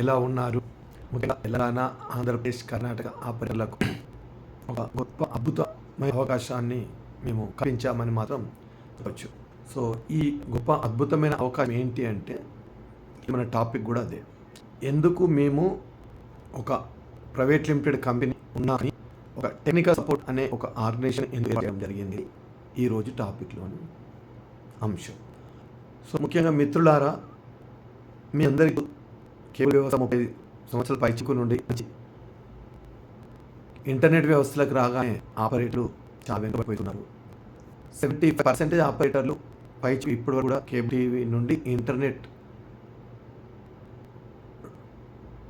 ఎలా ఉన్నారు? ముఖ్యంగా తెలంగాణ, ఆంధ్రప్రదేశ్, కర్ణాటక ఆపరేటర్లకు ఒక గొప్ప అద్భుతమైన అవకాశాన్ని మేము కల్పించామని మాత్రం చెప్పచ్చు. సో ఈ గొప్ప అద్భుతమైన అవకాశం ఏంటి అంటే మన టాపిక్ కూడా అదే. ఎందుకు మేము ఒక ప్రైవేట్ లిమిటెడ్ కంపెనీ ఉన్నా అని ఒక టెక్నికల్ సపోర్ట్ అనే ఒక ఆర్గనైజేషన్ ఎందుకు చేయడం జరిగింది ఈరోజు టాపిక్లోని అంశం. సో ముఖ్యంగా మిత్రులారా, మీ అందరికీ కేబుల్ వ్యవస్థ 30 సంవత్సరాల పైచికు నుండి ఇంటర్నెట్ వ్యవస్థలకు రాగానే ఆపరేటర్లు చాలా వెనుకబడిపోతున్నారు. 75% ఆపరేటర్లు పైచి ఇప్పటి వరకు కూడా కేబుల్ టీవీ నుండి ఇంటర్నెట్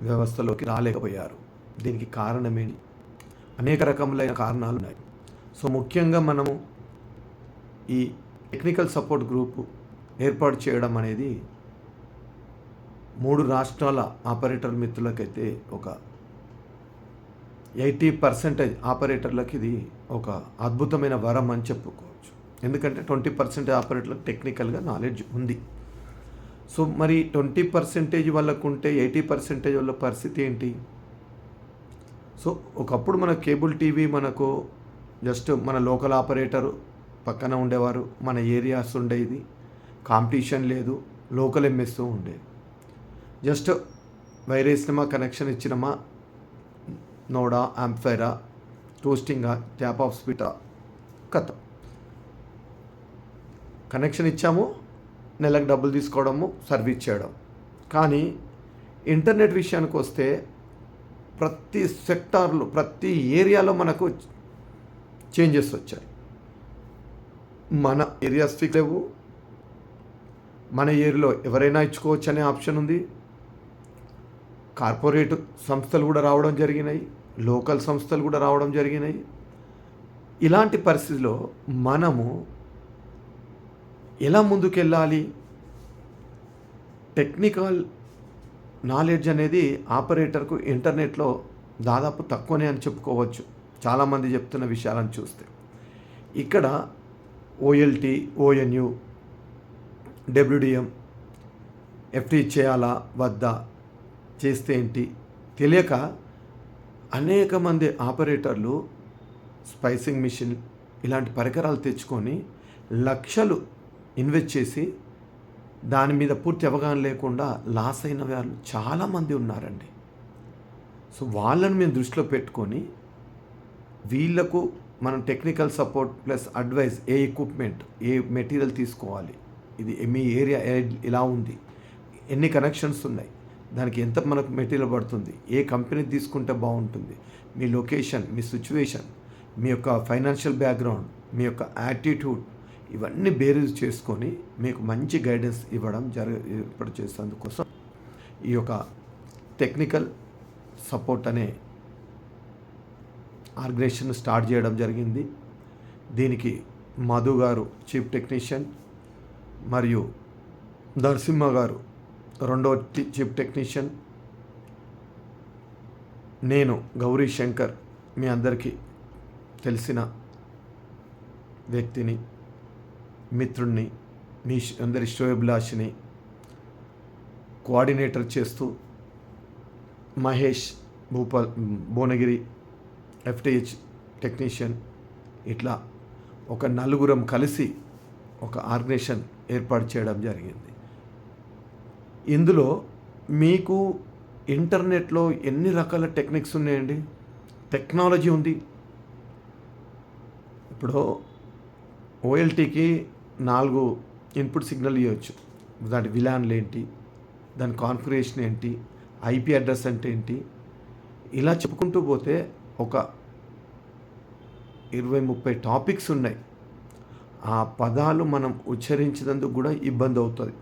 వ్యవస్థలోకి రాలేకపోయారు. దీనికి కారణం ఏంటి? అనేక రకములైన కారణాలు ఉన్నాయి. సో ముఖ్యంగా మనము ఈ టెక్నికల్ సపోర్ట్ గ్రూపు ఏర్పాటు చేయడం అనేది 3 రాష్ట్రాల ఆపరేటర్ మిత్రులకైతే ఒక 80% ఆపరేటర్లకు ఇది ఒక అద్భుతమైన వరం అని చెప్పుకోవచ్చు. ఎందుకంటే 20% ఆపరేటర్లకు టెక్నికల్గా నాలెడ్జ్ ఉంది. సో మరి 20% వాళ్ళకు ఉంటే 80% వాళ్ళ పరిస్థితి ఏంటి? సో ఒకప్పుడు మన కేబుల్ టీవీ మనకు జస్ట్ మన లోకల్ ఆపరేటరు పక్కన ఉండేవారు, మన ఏరియాస్ ఉండేది, కాంపిటీషన్ లేదు, లోకల్ ఎంఎస్ ఉండేది. జస్ట్ వైర్ వేసినమా, కనెక్షన్ ఇచ్చినమా, నోడా, యాంప్ఫైరా, టోస్టింగా, ట్యాప్ ఆఫ్ స్పీటా, కథ కనెక్షన్ ఇచ్చాము, నెలకు డబ్బులు తీసుకోవడము, సర్వీస్ చేయడం. కానీ ఇంటర్నెట్ విషయానికి వస్తే ప్రతి సెక్టార్లో, ప్రతి ఏరియాలో మనకు చేంజెస్ వచ్చాయి. మన ఏరియాస్ ఫిక్స్ లేవు, మన ఏరియాలో ఎవరైనా ఇచ్చుకోవచ్చు అనే ఆప్షన్ ఉంది. కార్పొరేట్ సంస్థలు కూడా రావడం జరిగినాయి, లోకల్ సంస్థలు కూడా రావడం జరిగినాయి. ఇలాంటి పరిస్థితిలో మనము ఎలా ముందుకెళ్ళాలి? టెక్నికల్ నాలెడ్జ్ అనేది ఆపరేటర్కు ఇంటర్నెట్లో దాదాపు తక్కువనే అని చెప్పుకోవచ్చు. చాలామంది చెప్తున్న విషయాలను చూస్తే ఇక్కడ ఓఎల్టీ, ఓఎన్యు, డబ్ల్యూడిఎం, ఎఫ్టీ చేయాలా వద్దా, చేస్తే ఏంటి తెలియక అనేక మంది ఆపరేటర్లు స్పైసింగ్ మిషన్ ఇలాంటి పరికరాలు తెచ్చుకొని లక్షలు ఇన్వెస్ట్ చేసి దాని మీద పూర్తి అవగాహన లేకుండా లాస్ అయిన వాళ్ళు చాలామంది ఉన్నారండి. సో వాళ్ళని మేము దృష్టిలో పెట్టుకొని వీళ్లకు మనం టెక్నికల్ సపోర్ట్ ప్లస్ అడ్వైస్, ఏ ఎక్విప్మెంట్, ఏ మెటీరియల్ తీసుకోవాలి, ఇది మీ ఏరియా ఇలా ఉంది, ఎన్ని కనెక్షన్స్ ఉన్నాయి, దానికి ఎంత మనకు మెటీరియల్ పడుతుంది, ఏ కంపెనీ తీసుకుంటే బాగుంటుంది, మీ లొకేషన్, మీ సిచ్యువేషన్, మీ యొక్క ఫైనాన్షియల్ బ్యాక్గ్రౌండ్, మీ యొక్క యాటిట్యూడ్, ఇవన్నీ బేరీజ్ చేసుకొని మీకు మంచి గైడెన్స్ ఇవ్వడం ఏర్పాటు చేసేందుకోసం ఈ యొక్క టెక్నికల్ సపోర్ట్ అనే ఆర్గనైజేషన్ స్టార్ట్ చేయడం జరిగింది. దీనికి మధు గారు చీఫ్ టెక్నీషియన్ మరియు నరసింహ గారు రెండవ చీఫ్ టెక్నీషియన్, నేను గౌరీ శంకర్, మీ అందరికీ తెలిసిన వ్యక్తిని, మిత్రుణ్ణి, మీ అందరి శ్రేయోభిలాషిని కోఆర్డినేటర్ చేస్తూ మహేష్ భువనగిరి ఎఫ్టీహెచ్ టెక్నీషియన్, ఇట్లా ఒక నలుగురం కలిసి ఒక ఆర్గనైజేషన్ ఏర్పాటు చేయడం జరిగింది. ఇందులో మీకు ఇంటర్నెట్లో ఎన్ని రకాల టెక్నిక్స్ ఉన్నాయండి, టెక్నాలజీ ఉంది. ఇప్పుడు ఓఎల్టీకి 4 ఇన్పుట్ సిగ్నల్ ఇవ్వచ్చు. దాని విలాన్లు ఏంటి, దాని కాన్ఫిగరేషన్ ఏంటి, ఐపీ అడ్రస్ అంటే ఏంటి, ఇలా చెప్పుకుంటూ పోతే ఒక 20-30 టాపిక్స్ ఉన్నాయి. ఆ పదాలు మనం ఉచ్చరించినందుకు కూడా ఇబ్బంది అవుతుంది.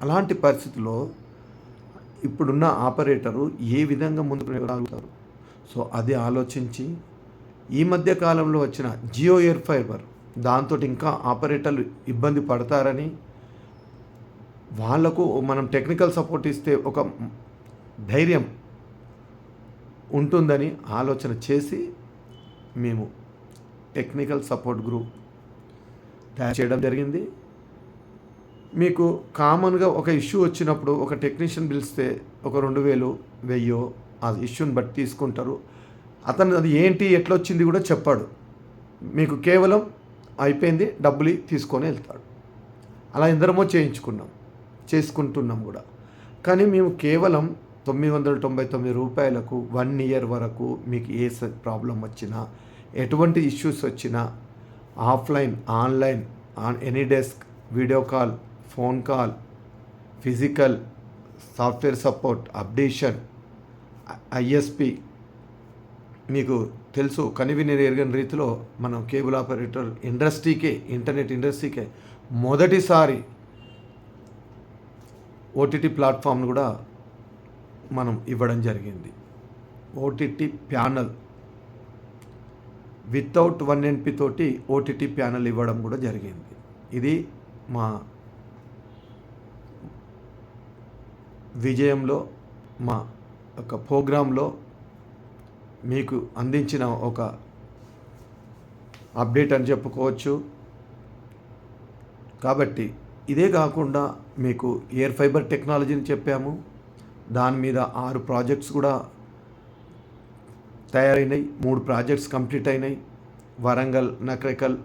అలాంటి పరిస్థితుల్లో ఇప్పుడున్న ఆపరేటరు ఏ విధంగా ముందుకు వెళ్ళగలుగుతారు? సో అది ఆలోచించి ఈ మధ్య కాలంలో వచ్చిన జియో ఎయిర్ ఫైబర్, దాంతో ఇంకా ఆపరేటర్లు ఇబ్బంది పడతారని, వాళ్లకు మనం టెక్నికల్ సపోర్ట్ ఇస్తే ఒక ధైర్యం ఉంటుందని ఆలోచన చేసి మేము టెక్నికల్ సపోర్ట్ గ్రూప్ తయారు చేయడం జరిగింది. మీకు కామన్‌గా ఒక ఇష్యూ వచ్చినప్పుడు ఒక టెక్నీషియన్ పిలిస్తే ఒక 2000, 1000 ఆ ఇష్యూని బట్టి తీసుకుంటారు. అతను అది ఏంటి, ఎట్లొచ్చింది కూడా చెప్పాడు. మీకు కేవలం అయిపోయింది డబ్బులు తీసుకొని వెళ్తాడు. అలా ఎందరమో చేసుకుంటున్నాం కూడా. కానీ మేము కేవలం రూ. 999కు 1 ఇయర్ వరకు మీకు ఏ ప్రాబ్లం వచ్చినా, ఎటువంటి ఇష్యూస్ వచ్చినా offline, online, any desk, video call, phone call, physical, software support, updation, ISP, మీకు తెలుసు కనివిని ఎరగని రీతిలో మనం కేబుల్ ఆపరేటర్ ఇండస్ట్రీకే, ఇంటర్నెట్ ఇండస్ట్రీకే మొదటిసారి ఓటీటీ ప్లాట్ఫామ్ను కూడా మనం ఇవ్వడం జరిగింది. ఓటీటీ ప్యానల్ వితౌట్ 1 NP తోటి ఓటీటీ ప్యానల్ ఇవ్వడం కూడా జరిగింది. ఇది మా విజయంలో, మా ఒక ప్రోగ్రాంలో మీకు అందించిన ఒక అప్డేట్ అని చెప్పుకోవచ్చు. కాబట్టి ఇదే కాకుండా మీకు ఎయిర్ ఫైబర్ టెక్నాలజీని చెప్పాము. దాని మీద 6 ప్రాజెక్ట్స్ కూడా తయారైనాయి. 3 ప్రాజెక్ట్స్ కంప్లీట్ అయినాయి. వరంగల్, నకరేకల్,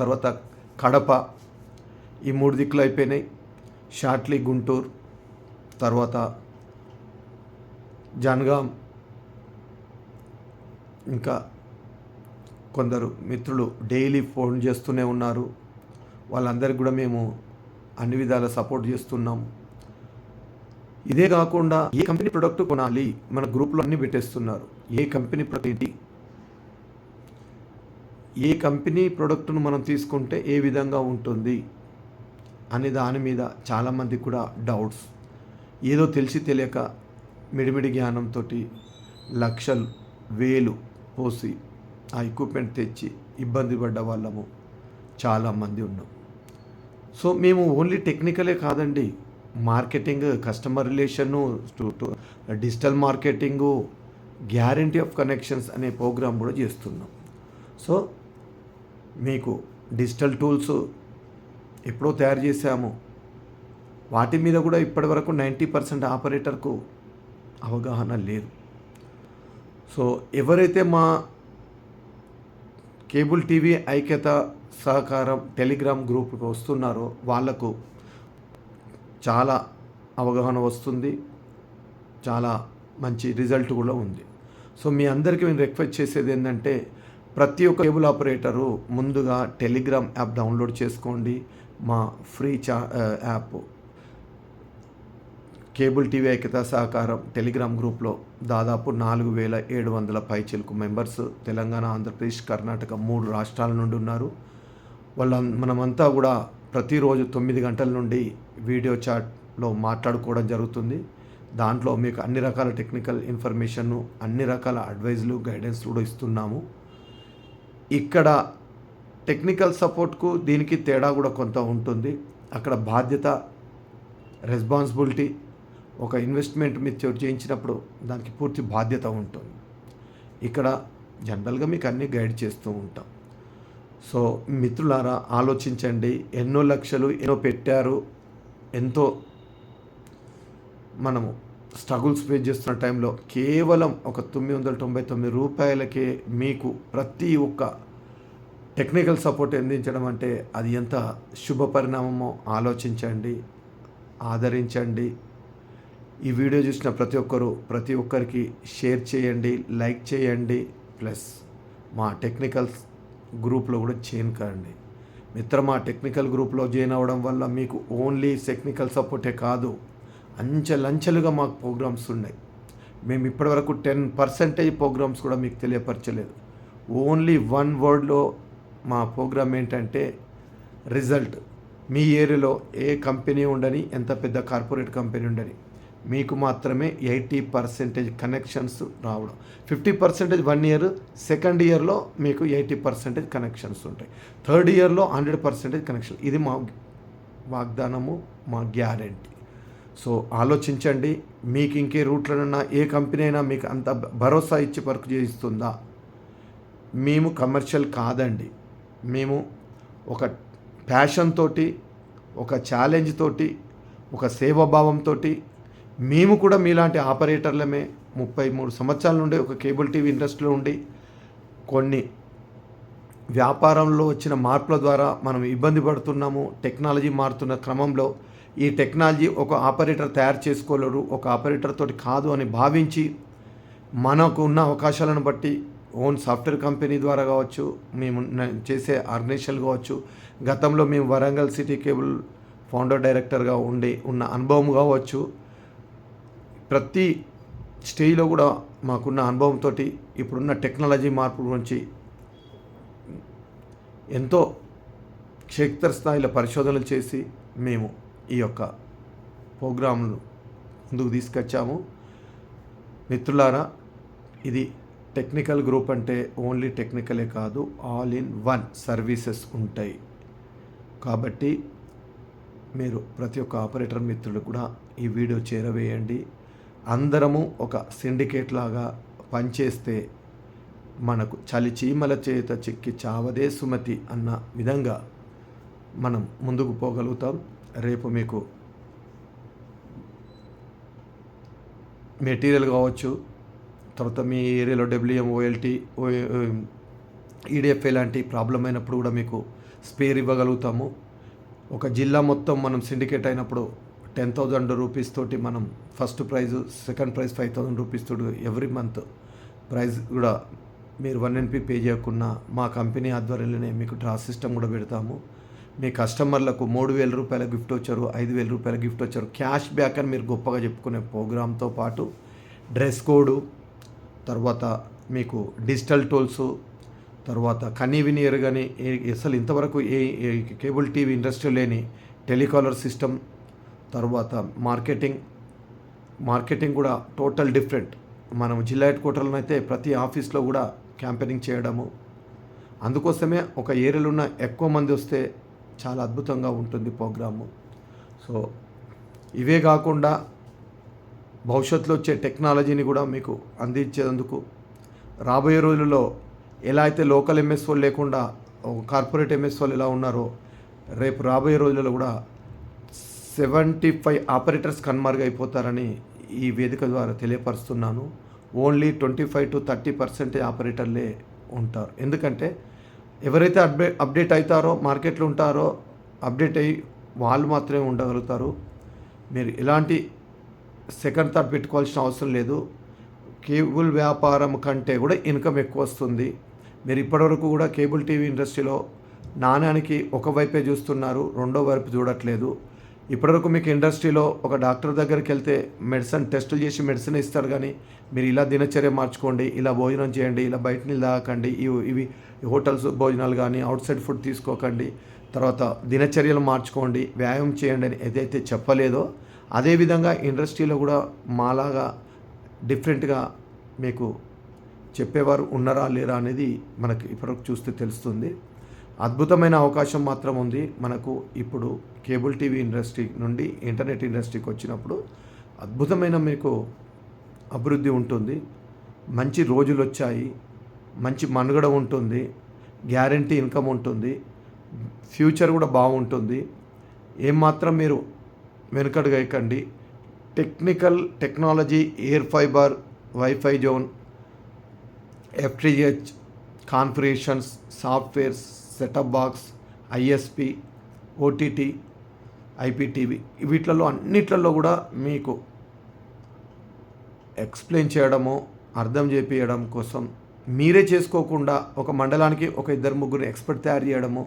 తర్వాత కడప, ఈ 3 దిక్కులు అయిపోయినాయి. షాట్లీ, గుంటూరు, తర్వాత జనగాం, ఇంకా కొందరు మిత్రులు డైలీ ఫోన్ చేస్తూనే ఉన్నారు. వాళ్ళందరికీ కూడా మేము అన్ని విధాల సపోర్ట్ చేస్తున్నాం. ఇదే కాకుండా ఏ కంపెనీ ప్రొడక్ట్ కొనాలి, మన గ్రూప్లో అన్నీ పెట్టేస్తున్నారు. ఏ కంపెనీ ప్రొడక్ట్, ఏ కంపెనీ ప్రోడక్ట్ను మనం తీసుకుంటే ఏ విధంగా ఉంటుంది అనే దాని మీద చాలామందికి కూడా డౌట్స్. ఏదో తెలిసి తెలియక మిడిమిడి జ్ఞానంతో లక్షలు, వేలు పోసి ఆ ఎక్విప్మెంట్ తెచ్చి ఇబ్బంది పడ్డ వాళ్ళము చాలామంది ఉన్నాం. సో మేము ఓన్లీ టెక్నికలే కాదండి, marketing, customer relation, digital marketing, guarantee of connections అనే ప్రోగ్రాం కూడా చేస్తున్నాం. సో మీకు డిజిటల్ టూల్స్ ఎప్పుడో తయారు చేశాము. వాటి మీద కూడా ఇప్పటివరకు 90% ఆపరేటర్కు అవగాహన లేదు. సో ఎవరైతే మా కేబుల్ టీవీ ఐక్యత సహకారం టెలిగ్రామ్ గ్రూప్కి వస్తున్నారో వాళ్లకు చాలా అవగాహన వస్తుంది, చాలా మంచి రిజల్ట్ కూడా ఉంది. సో మీ అందరికీ నేను రిక్వెస్ట్ చేసేది ఏంటంటే, ప్రతి ఒక్క కేబుల్ ఆపరేటరు ముందుగా టెలిగ్రామ్ యాప్ డౌన్లోడ్ చేసుకోండి. మా ఫ్రీ యాప్ కేబుల్ టీవీ ఐక్యత సహకారం టెలిగ్రామ్ గ్రూప్లో దాదాపు 4700 పైచిలకు మెంబర్స్ తెలంగాణ, ఆంధ్రప్రదేశ్, కర్ణాటక 3 రాష్ట్రాల నుండి ఉన్నారు. మనమంతా కూడా ప్రతిరోజు 9 గంటల నుండి వీడియో చాట్లో మాట్లాడుకోవడం జరుగుతుంది. దాంట్లో మీకు అన్ని రకాల టెక్నికల్ ఇన్ఫర్మేషన్ను, అన్ని రకాల అడ్వైజ్లు, గైడెన్స్ కూడా ఇస్తున్నాము. ఇక్కడ టెక్నికల్ సపోర్ట్కు దీనికి తేడా కూడా కొంత ఉంటుంది. అక్కడ బాధ్యత, రెస్పాన్సిబిలిటీ, ఒక ఇన్వెస్ట్మెంట్ మీరు చేయించినప్పుడు దానికి పూర్తి బాధ్యత ఉంటుంది. ఇక్కడ జనరల్గా మీకు అన్నీ గైడ్ చేస్తూ ఉంటాం. సో మిత్రులారా ఆలోచించండి. ఎన్నో లక్షలు ఎన్నో పెట్టారు, ఎంతో మనము స్ట్రగుల్స్ ఫేస్ చేస్తున్న టైంలో కేవలం ఒక 999 రూపాయలకే మీకు ప్రతి ఒక్క టెక్నికల్ సపోర్ట్ అందించడం అంటే అది ఎంత శుభ పరిణామమో ఆలోచించండి, ఆదరించండి. ఈ వీడియో చూసిన ప్రతి ఒక్కరికి షేర్ చేయండి, లైక్ చేయండి. ప్లస్ మా టెక్నికల్ గ్రూప్లో కూడా జాయిన్ కాండి. మిత్రమా, టెక్నికల్ గ్రూప్లో జాయిన్ అవ్వడం వల్ల మీకు ఓన్లీ టెక్నికల్ సపోర్టే కాదు, అంచెలంచెలుగా మాకు ప్రోగ్రామ్స్ ఉన్నాయి. మేము ఇప్పటివరకు 10% ప్రోగ్రామ్స్ కూడా మీకు తెలియపరచలేదు. ఓన్లీ 1 వర్డ్లో మా ప్రోగ్రామ్ ఏంటంటే రిజల్ట్. మీ ఏరియాలో ఏ కంపెనీ ఉండని, ఎంత పెద్ద కార్పొరేట్ కంపెనీ ఉండని, మీకు మాత్రమే 80% కనెక్షన్స్ రావడం. 50% 1 ఇయర్, సెకండ్ ఇయర్లో మీకు 80% కనెక్షన్స్ ఉంటాయి, థర్డ్ ఇయర్లో 100% కనెక్షన్. ఇది మా వాగ్దానము, మా గ్యారెంటీ. సో ఆలోచించండి. మీకు ఇంకే రూట్లనన్నా ఏ కంపెనీ అయినా మీకు అంత భరోసా ఇచ్చి వర్క్ చేయిస్తుందా? మేము కమర్షియల్ కాదండి. మేము ఒక ప్యాషన్ తోటి, ఒక ఛాలెంజ్ తోటి, ఒక సేవాభావంతో మేము కూడా మీలాంటి ఆపరేటర్లమే 33 సంవత్సరాల నుండి ఒక కేబుల్ టీవీ ఇండస్ట్రీలో ఉండి కొన్ని వ్యాపారంలో వచ్చిన మార్పుల ద్వారా మనం ఇబ్బంది పడుతున్నాము. టెక్నాలజీ మారుతున్న క్రమంలో ఈ టెక్నాలజీ ఒక ఆపరేటర్ తయారు చేసుకోలేరు, ఒక ఆపరేటర్ తోటి కాదు అని భావించి మనకు ఉన్న అవకాశాలను బట్టి ఓన్ సాఫ్ట్వేర్ కంపెనీ ద్వారా కావచ్చు, మేము చేసే ఆర్గనైజేషన్ కావచ్చు, గతంలో మేము వరంగల్ సిటీ కేబుల్ ఫౌండర్ డైరెక్టర్గా ఉన్న అనుభవం కావచ్చు, ప్రతి స్టేజ్లో కూడా మాకున్న అనుభవంతో ఇప్పుడున్న టెక్నాలజీ మార్పు గురించి ఎంతో క్షేత్రస్థాయిలో పరిశోధనలు చేసి మేము ఈ యొక్క ప్రోగ్రాంను ముందుకు తీసుకొచ్చాము. మిత్రులారా, ఇది టెక్నికల్ గ్రూప్ అంటే ఓన్లీ టెక్నికలే కాదు, ఆల్ ఇన్ వన్ సర్వీసెస్ ఉంటాయి. కాబట్టి మీరు ప్రతి ఒక్క ఆపరేటర్ మిత్రులు కూడా ఈ వీడియో చేరవేయండి. అందరము ఒక సిండికేట్ లాగా పనిచేస్తే మనకు చలి చీమల చేత చిక్కి చావదే సుమతి అన్న విధంగా మనం ముందుకు పోగలుగుతాం. రేపు మీకు మెటీరియల్ కావచ్చు, తర్వాత మీ ఏరియాలో డబ్ల్యూఎం, ఓఎల్టీ, ఈడిఎఫ్ఏ లాంటి ప్రాబ్లం అయినప్పుడు కూడా మీకు స్పేర్ ఇవ్వగలుగుతాము. ఒక జిల్లా మొత్తం మనం సిండికేట్ అయినప్పుడు 10,000 రూపీస్ తోటి మనం first prize, second prize 5,000 rupees తోటి ఎవ్రీ మంత్ ప్రైజ్ కూడా మీరు 1 NP పే చేయకున్నా మా కంపెనీ ఆధ్వర్యంలోనే మీకు డ్రా సిస్టమ్ కూడా పెడతాము. మీ కస్టమర్లకు 3,000 రూపాయల గిఫ్ట్ వచ్చారు, 5,000 రూపాయల గిఫ్ట్ వచ్చారు, క్యాష్ బ్యాక్ అని మీరు గొప్పగా చెప్పుకునే ప్రోగ్రామ్తో పాటు డ్రెస్ కోడు, తర్వాత మీకు డిజిటల్ టూల్స్, తర్వాత కనీ ఎరగని అసలు ఇంతవరకు ఏ కేబుల్ టీవీ ఇండస్ట్రీ లేని టెలికాలర్ సిస్టమ్, తర్వాత మార్కెటింగ్ కూడా టోటల్ డిఫరెంట్. మనం జిల్లా హెడ్ క్వార్టర్లో అయితే ప్రతి ఆఫీస్లో కూడా క్యాంపెయినింగ్ చేయడము. అందుకోసమే ఒక ఏరియాలో ఉన్న ఎక్కువ మంది వస్తే చాలా అద్భుతంగా ఉంటుంది ప్రోగ్రాము. సో ఇవే కాకుండా భవిష్యత్తులో వచ్చే టెక్నాలజీని కూడా మీకు అందించేందుకు రాబోయే రోజుల్లో ఎలా అయితే లోకల్ ఎంఎస్ఓ లేకుండా కార్పొరేట్ ఎంఎస్ఓలు ఎలా ఉన్నారో, రేపు రాబోయే రోజుల్లో కూడా 75 ఆపరేటర్స్ కన్మరుగైపోతారని ఈ వేదిక ద్వారా తెలియపరుస్తున్నాను. ఓన్లీ 25 to 30% ఆపరేటర్లే ఉంటారు. ఎందుకంటే ఎవరైతే అప్డేట్ అవుతారో, మార్కెట్లో ఉంటారో, అప్డేట్ అయ్యి వాళ్ళు మాత్రమే ఉండగలుగుతారు. మీరు ఎలాంటి సెకండ్ థాట్ పెట్టుకోవాల్సిన అవసరం లేదు. కేబుల్ వ్యాపారం కంటే కూడా ఇన్కమ్ ఎక్కువ వస్తుంది. మీరు ఇప్పటివరకు కూడా కేబుల్ టీవీ ఇండస్ట్రీలో నాణ్యానికి ఒకవైపే చూస్తున్నారు, రెండో వైపు చూడట్లేదు. ఇప్పటివరకు మీకు ఇండస్ట్రీలో ఒక డాక్టర్ దగ్గరికి వెళ్తే మెడిసిన్ టెస్టులు చేసి మెడిసిన్ ఇస్తారు, కానీ మీరు ఇలా దినచర్య మార్చుకోండి, ఇలా భోజనం చేయండి, ఇలా బయట నీళ్ళు తాగకండి, ఇవి హోటల్స్ భోజనాలు కానీ అవుట్ సైడ్ ఫుడ్ తీసుకోకండి, తర్వాత దినచర్యలు మార్చుకోండి, వ్యాయామం చేయండి అని ఏదైతే చెప్పలేదో అదేవిధంగా ఇండస్ట్రీలో కూడా మాలాగా డిఫరెంట్గా మీకు చెప్పేవారు ఉన్నారా లేరా అనేది మనకి ఇప్పటివరకు చూస్తే తెలుస్తుంది. అద్భుతమైన అవకాశం మాత్రం ఉంది మనకు. ఇప్పుడు కేబుల్ టీవీ ఇండస్ట్రీ నుండి ఇంటర్నెట్ ఇండస్ట్రీకి వచ్చినప్పుడు అద్భుతమైన మీకు అభివృద్ధి ఉంటుంది. మంచి రోజులు వచ్చాయి, మంచి మనుగడ ఉంటుంది, గ్యారంటీ ఇన్కమ్ ఉంటుంది, ఫ్యూచర్ కూడా బాగుంటుంది. ఏమాత్రం మీరు వెనుకడుగైకండి. Technology, air fiber, WiFi zone, FTTH configurations, softwares, setup box, ISP, OTT, IPTV వీటిలలో అన్నిట్లలో కూడా మీకు ఎక్స్ప్లెయిన్ చేయడము, అర్థం చేపించడం కోసం మీరే చేసుకోకుండా ఒక మండలానికి ఒక 2-3 ఎక్స్పర్ట్ తయారు చేయడము,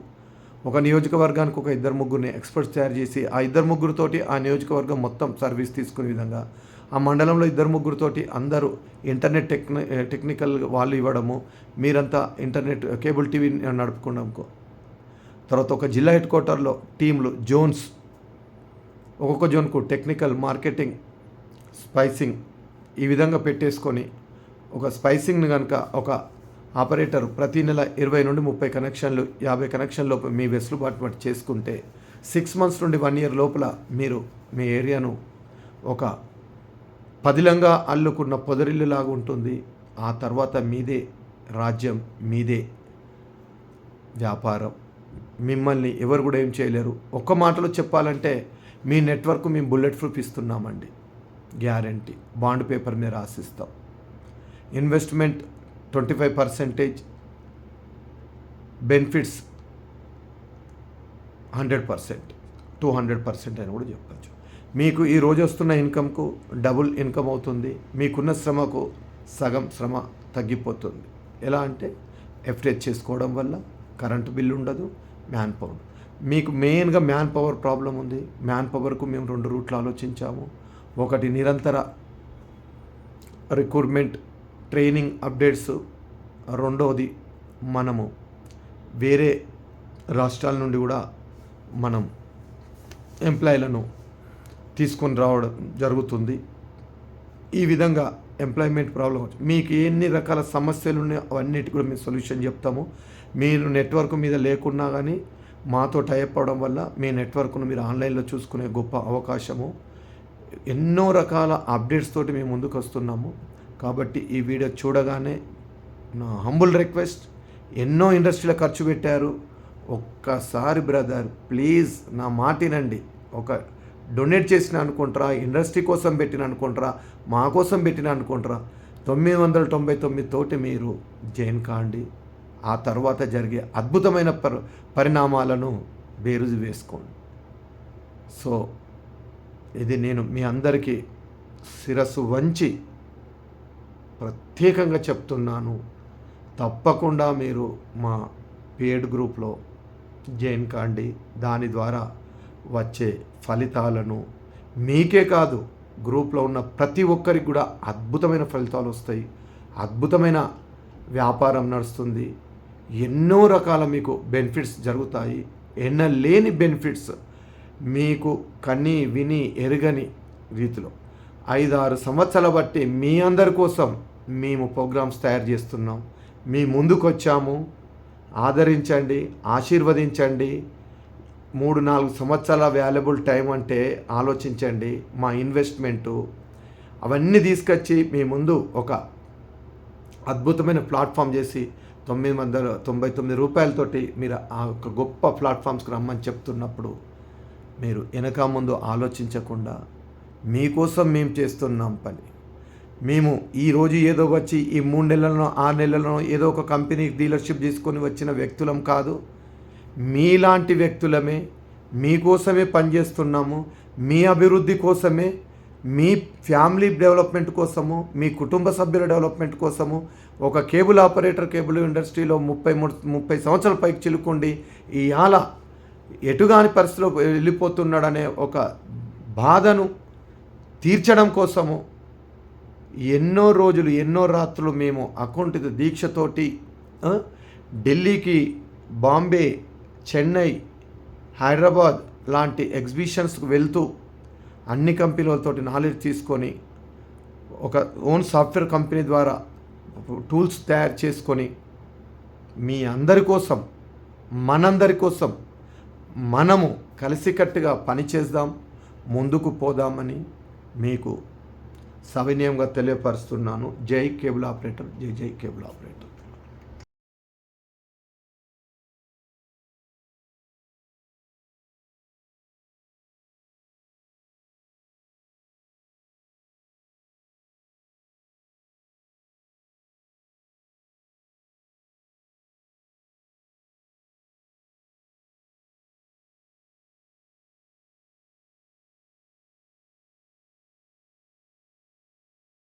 ఒక నియోజకవర్గానికి ఒక 2-3 ఎక్స్పర్ట్స్ తయారు చేసి ఆ 2-3తోటి ఆ నియోజకవర్గం మొత్తం సర్వీస్ తీసుకునే విధంగా, ఆ మండలంలో 2-3తోటి అందరూ ఇంటర్నెట్ టెక్నికల్ వాళ్ళు ఇవ్వడము, మీరంతా ఇంటర్నెట్ కేబుల్ టీవీ నడుపుకోవడంకో. తర్వాత ఒక జిల్లా హెడ్ క్వార్టర్లో టీంలు, జోన్స్, ఒక్కొక్క జోన్కు టెక్నికల్, మార్కెటింగ్, స్పైసింగ్ ఈ విధంగా పెట్టేసుకొని ఒక స్పైసింగ్ని కనుక ఒక ఆపరేటర్ ప్రతి నెల 20 నుండి 30 కనెక్షన్లు, 50 కనెక్షన్లు మీ వెసులుబాటు బట్టి చేసుకుంటే 6 months నుండి 1 year లోపల మీరు మీ ఏరియాను ఒక పదిలంగా అల్లుకున్న పొదరిల్లులాగా ఉంటుంది. ఆ తర్వాత మీదే రాజ్యం, మీదే వ్యాపారం, మిమ్మల్ని ఎవరు కూడా ఏం చేయలేరు. ఒక్క మాటలో చెప్పాలంటే మీ నెట్వర్క్ మేము బుల్లెట్ ప్రూఫ్ ఇస్తున్నామండి, గ్యారంటీ. బాండ్ పేపర్ మీద రాసిస్తాం. ఇన్వెస్ట్మెంట్ 25%, బెనిఫిట్స్ 100%, 200% అని కూడా చెప్పచ్చు. మీకు ఈ రోజు వస్తున్న ఇన్కమ్కు డబుల్ ఇన్కమ్ అవుతుంది. మీకున్న శ్రమకు సగం శ్రమ తగ్గిపోతుంది. ఎలా అంటే ఎఫ్టీహెచ్ చేసుకోవడం వల్ల కరెంటు బిల్లు ఉండదు, మ్యాన్ పవర్. మీకు మెయిన్గా మ్యాన్ పవర్ ప్రాబ్లం ఉంది. మ్యాన్ పవర్కు మేము 2 రూట్లు ఆలోచించాము. ఒకటి నిరంతర రిక్రూట్మెంట్ ట్రైనింగ్ అప్డేట్స్, రెండవది మనము వేరే రాష్ట్రాల నుండి కూడా మనం ఎంప్లాయీలను తీసుకొని రావడం జరుగుతుంది. ఈ విధంగా ఎంప్లాయ్మెంట్ ప్రాబ్లం మీకు ఎన్ని రకాల సమస్యలు ఉన్నాయో అవన్నిటి కూడా మేము సొల్యూషన్ చెప్తాము. మీరు నెట్వర్క్ మీద లేకున్నా కానీ మాతో టైప్ అవడం వల్ల మీ నెట్వర్క్ను మీరు ఆన్లైన్లో చూసుకునే గొప్ప అవకాశము. ఎన్నో రకాల అప్డేట్స్ తోటి మేము ముందుకు వస్తున్నాము. కాబట్టి ఈ వీడియో చూడగానే నా హంబుల్ రిక్వెస్ట్, ఎన్నో ఇండస్ట్రీలో ఖర్చు పెట్టారు, ఒక్కసారి బ్రదర్ ప్లీజ్ నా మాట వినండి. ఒక డొనేట్ చేసిన అనుకుంటారా, ఇండస్ట్రీ కోసం పెట్టిన అనుకుంటారా, మా కోసం పెట్టిన అనుకుంటారా, 999 తోటి మీరు జాయిన్ కాండి. ఆ తర్వాత జరిగే అద్భుతమైన పరిణామాలను బేరుజు వేసుకోండి. సో ఇది నేను మీ అందరికీ శిరస్సు వంచి ప్రత్యేకంగా చెప్తున్నాను. తప్పకుండా మీరు మా పేడ్ గ్రూప్లో జాయిన్ కాండి. దాని ద్వారా వచ్చే ఫలితాలను మీకే కాదు, గ్రూప్లో ఉన్న ప్రతి ఒక్కరికి కూడా అద్భుతమైన ఫలితాలు వస్తాయి. అద్భుతమైన వ్యాపారం నడుస్తుంది. ఎన్నో రకాల మీకు బెనిఫిట్స్ జరుగుతాయి. ఎన్నలేని బెనిఫిట్స్ మీకు కని విని ఎరగని రీతిలో 5-6 సంవత్సరాల బట్టి మీ అందరి కోసం మేము ప్రోగ్రామ్స్ తయారు చేస్తున్నాం. మీ ముందుకు వచ్చాము. ఆదరించండి, ఆశీర్వదించండి. 3-4 సంవత్సరాల వాల్యుబుల్ టైం అంటే ఆలోచించండి. మా ఇన్వెస్ట్మెంటు అవన్నీ తీసుకొచ్చి మీ ముందు ఒక అద్భుతమైన ప్లాట్ఫామ్ చేసి 999 రూపాయలతోటి మీరు ఆ ఒక గొప్ప ప్లాట్ఫామ్స్కి రమ్మని చెప్తున్నప్పుడు మీరు వెనక ముందు ఆలోచించకుండా మీకోసం మేము చేస్తున్నాం పని. మేము ఈరోజు ఏదో వచ్చి ఈ 3 నెలలను 6 నెలలను ఏదో ఒక కంపెనీ డీలర్షిప్ తీసుకొని వచ్చిన వ్యక్తులం కాదు. మీలాంటి వ్యక్తులమే, మీకోసమే పనిచేస్తున్నాము. మీ అభివృద్ధి కోసమే, మీ ఫ్యామిలీ డెవలప్మెంట్ కోసము, మీ కుటుంబ సభ్యుల డెవలప్మెంట్ కోసము. ఒక కేబుల్ ఆపరేటర్ కేబుల్ ఇండస్ట్రీలో 30 సంవత్సరాల పైకి చిలుకుండి ఇవాళ ఎటుగాని పరిస్థితిలో వెళ్ళిపోతున్నాడనే ఒక బాధను తీర్చడం కోసము ఎన్నో రోజులు ఎన్నో రాత్రులు మేము అకుంఠిత దీక్షతోటి ఢిల్లీకి, బాంబే, చెన్నై, హైదరాబాద్ లాంటి ఎగ్జిబిషన్స్కి వెళ్తూ అన్ని కంపెనీలతోటి నాలెడ్జ్ తీసుకొని ఒక ఓన్ సాఫ్ట్వేర్ కంపెనీ ద్వారా టూల్స్ తయారు చేసుకొని మీ అందరి కోసం, మనందరి కోసం మనము కలిసికట్టుగా పనిచేద్దాం, ముందుకు పోదామని మీకు సవినయంగా తెలియపరుస్తున్నాను. జై కేబుల్ ఆపరేటర్, జై జై కేబుల్ ఆపరేటర్.